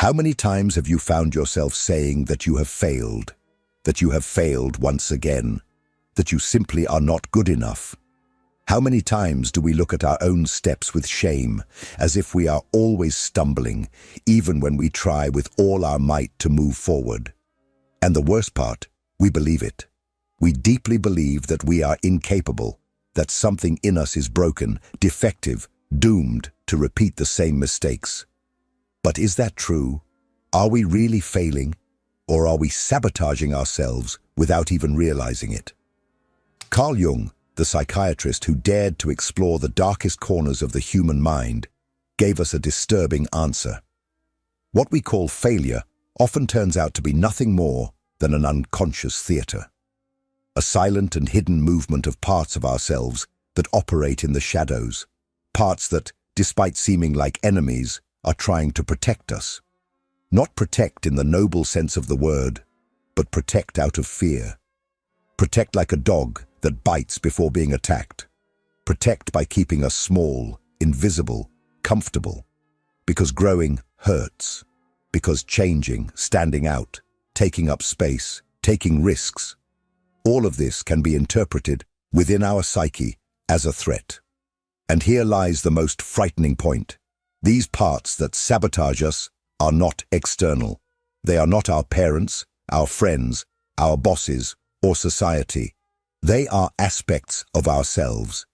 How many times have you found yourself saying that you have failed once again, that you simply are not good enough? How many times do we look at our own steps with shame, as if we are always stumbling, even when we try with all our might to move forward? And the worst part, we believe it. We deeply believe that we are incapable, that something in us is broken, defective, doomed to repeat the same mistakes. But is that true? Are we really failing, or are we sabotaging ourselves without even realizing it? Carl Jung, the psychiatrist who dared to explore the darkest corners of the human mind, gave us a disturbing answer. What we call failure often turns out to be nothing more than an unconscious theater. A silent and hidden movement of parts of ourselves that operate in the shadows, parts that, despite seeming like enemies, are trying to protect us. Not protect in the noble sense of the word, but protect out of fear. Protect like a dog that bites before being attacked. Protect by keeping us small, invisible, comfortable. Because growing hurts. Because changing, standing out, taking up space, taking risks. All of this can be interpreted within our psyche as a threat. And here lies the most frightening point. These parts that sabotage us are not external. They are not our parents, our friends, our bosses, or society. They are aspects of ourselves.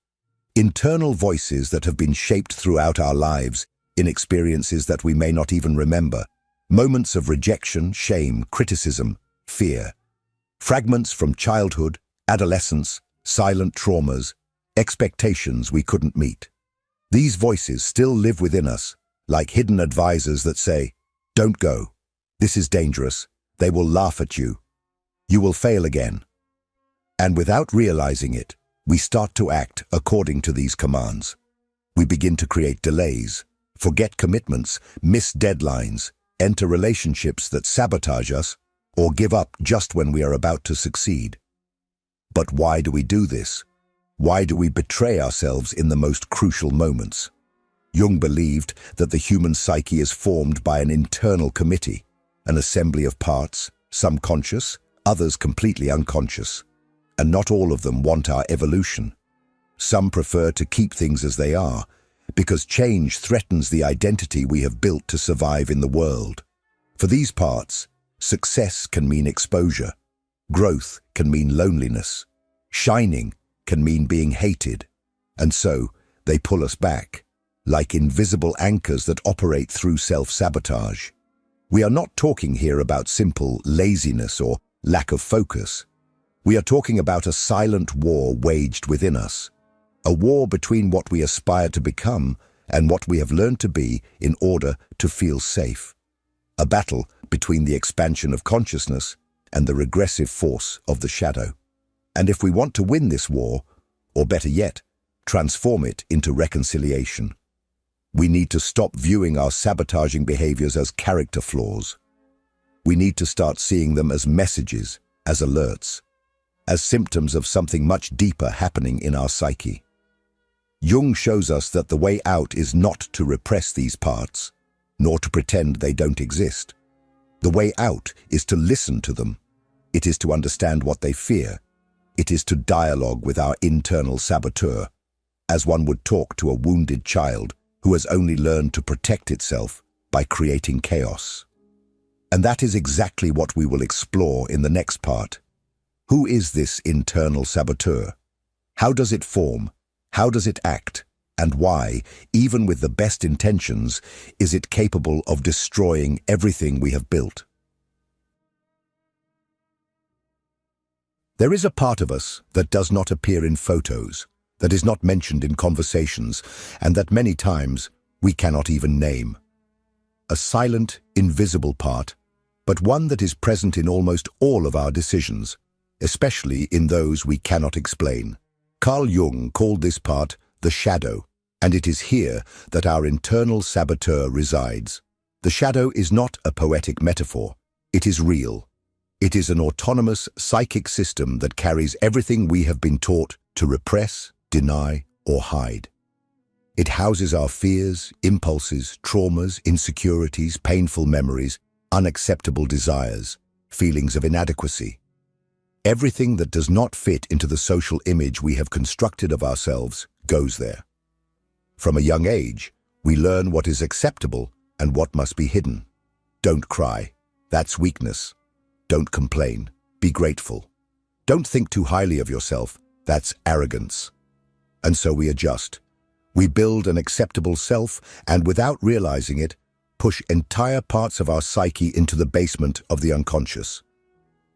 Internal voices that have been shaped throughout our lives in experiences that we may not even remember. Moments of rejection, shame, criticism, fear. Fragments from childhood, adolescence, silent traumas, expectations we couldn't meet. These voices still live within us, like hidden advisors that say, "Don't go. This is dangerous. They will laugh at you. You will fail again." And without realizing it, we start to act according to these commands. We begin to create delays, forget commitments, miss deadlines, enter relationships that sabotage us, or give up just when we are about to succeed. But why do we do this? Why do we betray ourselves in the most crucial moments? Jung believed that the human psyche is formed by an internal committee, an assembly of parts, some conscious, others completely unconscious. And not all of them want our evolution. Some prefer to keep things as they are, because change threatens the identity we have built to survive in the world. For these parts, success can mean exposure. Growth can mean loneliness. Shining can mean being hated. And so, they pull us back, like invisible anchors that operate through self-sabotage. We are not talking here about simple laziness or lack of focus. We are talking about a silent war waged within us. A war between what we aspire to become and what we have learned to be in order to feel safe. A battle between the expansion of consciousness and the regressive force of the shadow. And if we want to win this war, or better yet, transform it into reconciliation, we need to stop viewing our sabotaging behaviors as character flaws. We need to start seeing them as messages, as alerts, as symptoms of something much deeper happening in our psyche. Jung shows us that the way out is not to repress these parts, nor to pretend they don't exist. The way out is to listen to them. It is to understand what they fear. It is to dialogue with our internal saboteur, as one would talk to a wounded child who has only learned to protect itself by creating chaos. And that is exactly what we will explore in the next part. Who is this internal saboteur? How does it form? How does it act? And why, even with the best intentions, is it capable of destroying everything we have built? There is a part of us that does not appear in photos, that is not mentioned in conversations, and that many times we cannot even name. A silent, invisible part, but one that is present in almost all of our decisions, especially in those we cannot explain. Carl Jung called this part the shadow, and it is here that our internal saboteur resides. The shadow is not a poetic metaphor. It is real. It is an autonomous psychic system that carries everything we have been taught to repress, deny, or hide. It houses our fears, impulses, traumas, insecurities, painful memories, unacceptable desires, feelings of inadequacy. Everything that does not fit into the social image we have constructed of ourselves goes there. From a young age, we learn what is acceptable and what must be hidden. Don't cry. That's weakness. Don't complain. Be grateful. Don't think too highly of yourself. That's arrogance. And so we adjust. We build an acceptable self and, without realizing it, push entire parts of our psyche into the basement of the unconscious.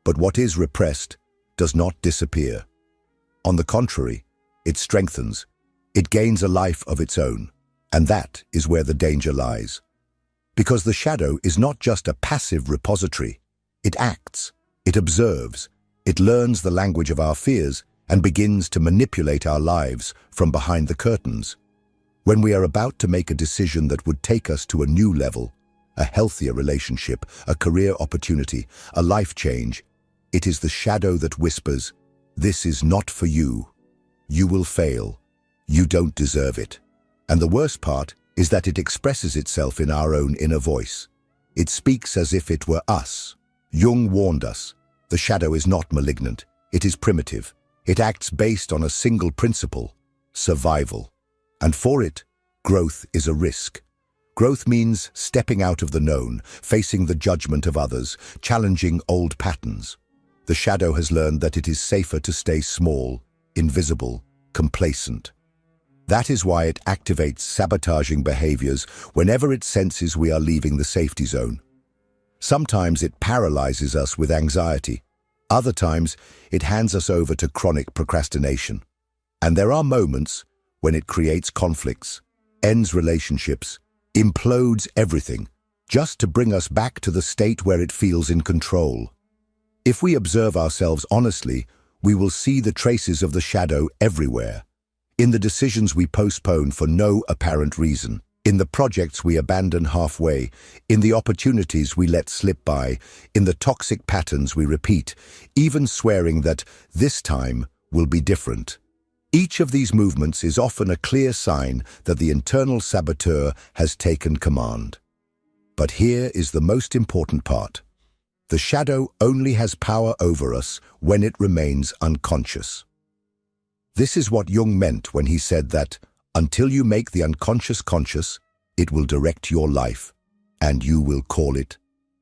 But what is repressed does not disappear. On the contrary, it strengthens. It gains a life of its own. And that is where the danger lies. Because the shadow is not just a passive repository. It acts. It observes. It learns the language of our fears and begins to manipulate our lives from behind the curtains. When we are about to make a decision that would take us to a new level, a healthier relationship, a career opportunity, a life change, it is the shadow that whispers, "This is not for you. You will fail. You don't deserve it." And the worst part is that it expresses itself in our own inner voice. It speaks as if it were us. Jung warned us, the shadow is not malignant. It is primitive. It acts based on a single principle, survival. And for it, growth is a risk. Growth means stepping out of the known, facing the judgment of others, challenging old patterns. The shadow has learned that it is safer to stay small, invisible, complacent. That is why it activates sabotaging behaviors whenever it senses we are leaving the safety zone. Sometimes it paralyzes us with anxiety. Other times, it hands us over to chronic procrastination. And there are moments when it creates conflicts, ends relationships, implodes everything, just to bring us back to the state where it feels in control. If we observe ourselves honestly, we will see the traces of the shadow everywhere. In the decisions we postpone for no apparent reason, in the projects we abandon halfway, in the opportunities we let slip by, in the toxic patterns we repeat, even swearing that this time will be different. Each of these movements is often a clear sign that the internal saboteur has taken command. But here is the most important part. The shadow only has power over us when it remains unconscious. This is what Jung meant when he said that, until you make the unconscious conscious, it will direct your life, and you will call it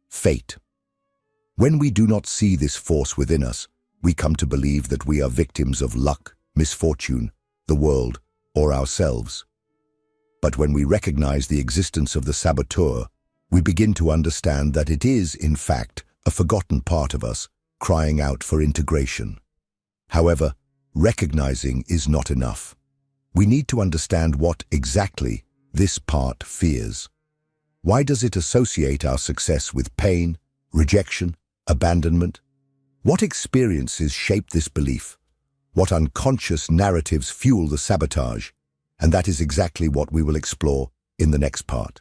fate. When we do not see this force within us, we come to believe that we are victims of luck, misfortune, the world, or ourselves. But when we recognize the existence of the saboteur, we begin to understand that it is, in fact, a forgotten part of us, crying out for integration. However, recognizing is not enough. We need to understand what exactly this part fears. Why does it associate our success with pain, rejection, abandonment? What experiences shape this belief? What unconscious narratives fuel the sabotage? And that is exactly what we will explore in the next part.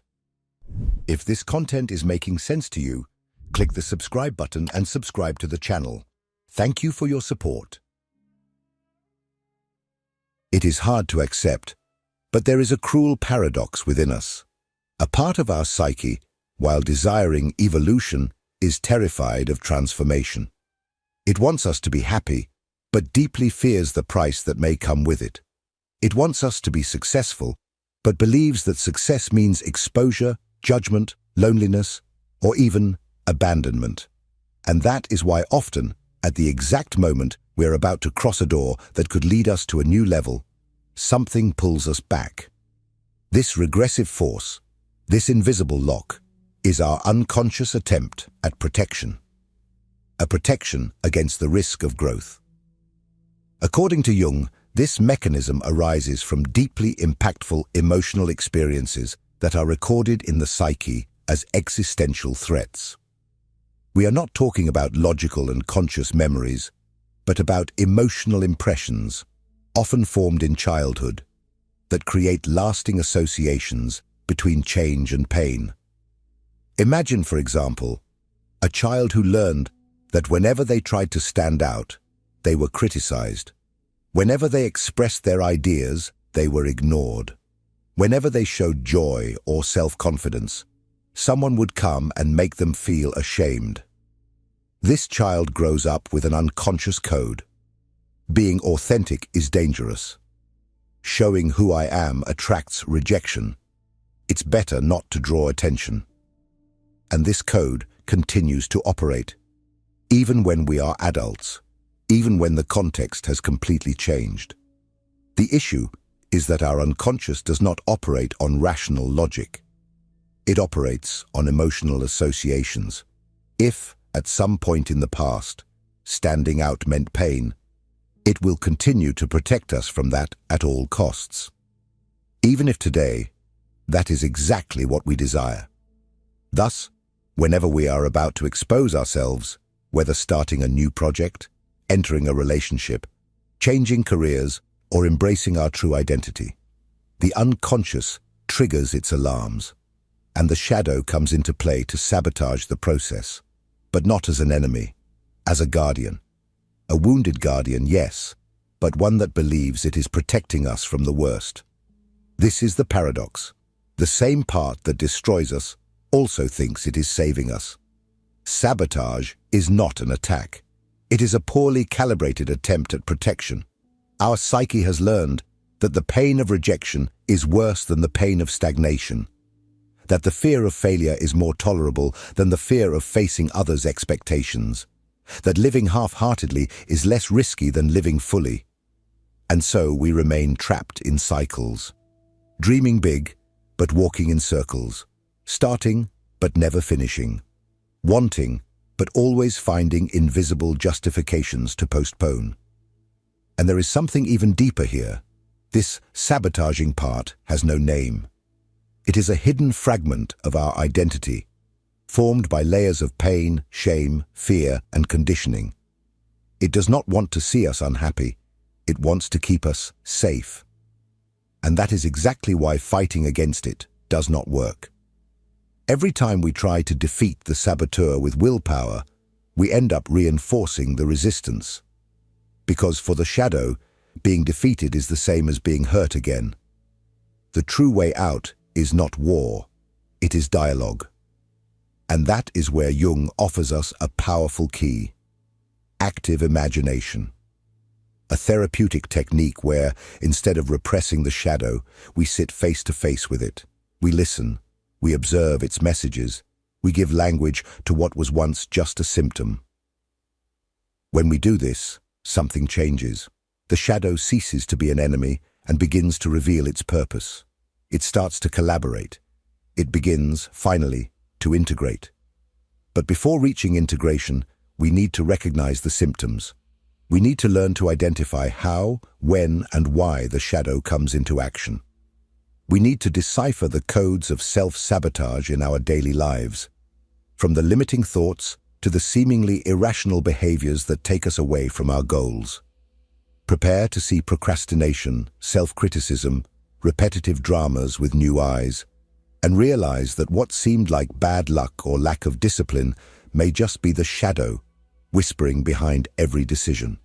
If this content is making sense to you, click the subscribe button and subscribe to the channel. Thank you for your support. It is hard to accept, but there is a cruel paradox within us. A part of our psyche, while desiring evolution, is terrified of transformation. It wants us to be happy, but deeply fears the price that may come with it. It wants us to be successful, but believes that success means exposure, judgment, loneliness, or even abandonment. And that is why often, at the exact moment we're about to cross a door that could lead us to a new level, something pulls us back. This regressive force, this invisible lock, is our unconscious attempt at protection. A protection against the risk of growth. According to Jung, this mechanism arises from deeply impactful emotional experiences that are recorded in the psyche as existential threats. We are not talking about logical and conscious memories, but about emotional impressions, often formed in childhood, that create lasting associations between change and pain. Imagine, for example, a child who learned that whenever they tried to stand out, they were criticized. Whenever they expressed their ideas, they were ignored. Whenever they showed joy or self-confidence, someone would come and make them feel ashamed. This child grows up with an unconscious code. Being authentic is dangerous. Showing who I am attracts rejection. It's better not to draw attention. And this code continues to operate, even when we are adults, even when the context has completely changed. The issue is that our unconscious does not operate on rational logic. It operates on emotional associations. If, at some point in the past, standing out meant pain, it will continue to protect us from that at all costs. Even if today, that is exactly what we desire. Thus, whenever we are about to expose ourselves, whether starting a new project, entering a relationship, changing careers, or embracing our true identity, the unconscious triggers its alarms, and the shadow comes into play to sabotage the process, but not as an enemy, as a guardian. A wounded guardian, yes, but one that believes it is protecting us from the worst. This is the paradox. The same part that destroys us also thinks it is saving us. Sabotage is not an attack. It is a poorly calibrated attempt at protection. Our psyche has learned that the pain of rejection is worse than the pain of stagnation, that the fear of failure is more tolerable than the fear of facing others' expectations, that living half-heartedly is less risky than living fully. And so we remain trapped in cycles, dreaming big, but walking in circles, starting, but never finishing, wanting, but always finding invisible justifications to postpone. And there is something even deeper here. This sabotaging part has no name. It is a hidden fragment of our identity, formed by layers of pain, shame, fear, and conditioning. It does not want to see us unhappy. It wants to keep us safe. And that is exactly why fighting against it does not work. Every time we try to defeat the saboteur with willpower, we end up reinforcing the resistance. Because for the shadow, being defeated is the same as being hurt again. The true way out is not war, it is dialogue. And that is where Jung offers us a powerful key: active imagination. A therapeutic technique where, instead of repressing the shadow, we sit face to face with it. We listen, we observe its messages, we give language to what was once just a symptom. When we do this, something changes. The shadow ceases to be an enemy and begins to reveal its purpose. It starts to collaborate. It begins, finally, to integrate. But before reaching integration, we need to recognize the symptoms. We need to learn to identify how, when, and why the shadow comes into action. We need to decipher the codes of self-sabotage in our daily lives, from the limiting thoughts to the seemingly irrational behaviors that take us away from our goals. Prepare to see procrastination, self-criticism, repetitive dramas with new eyes, and realize that what seemed like bad luck or lack of discipline may just be the shadow whispering behind every decision.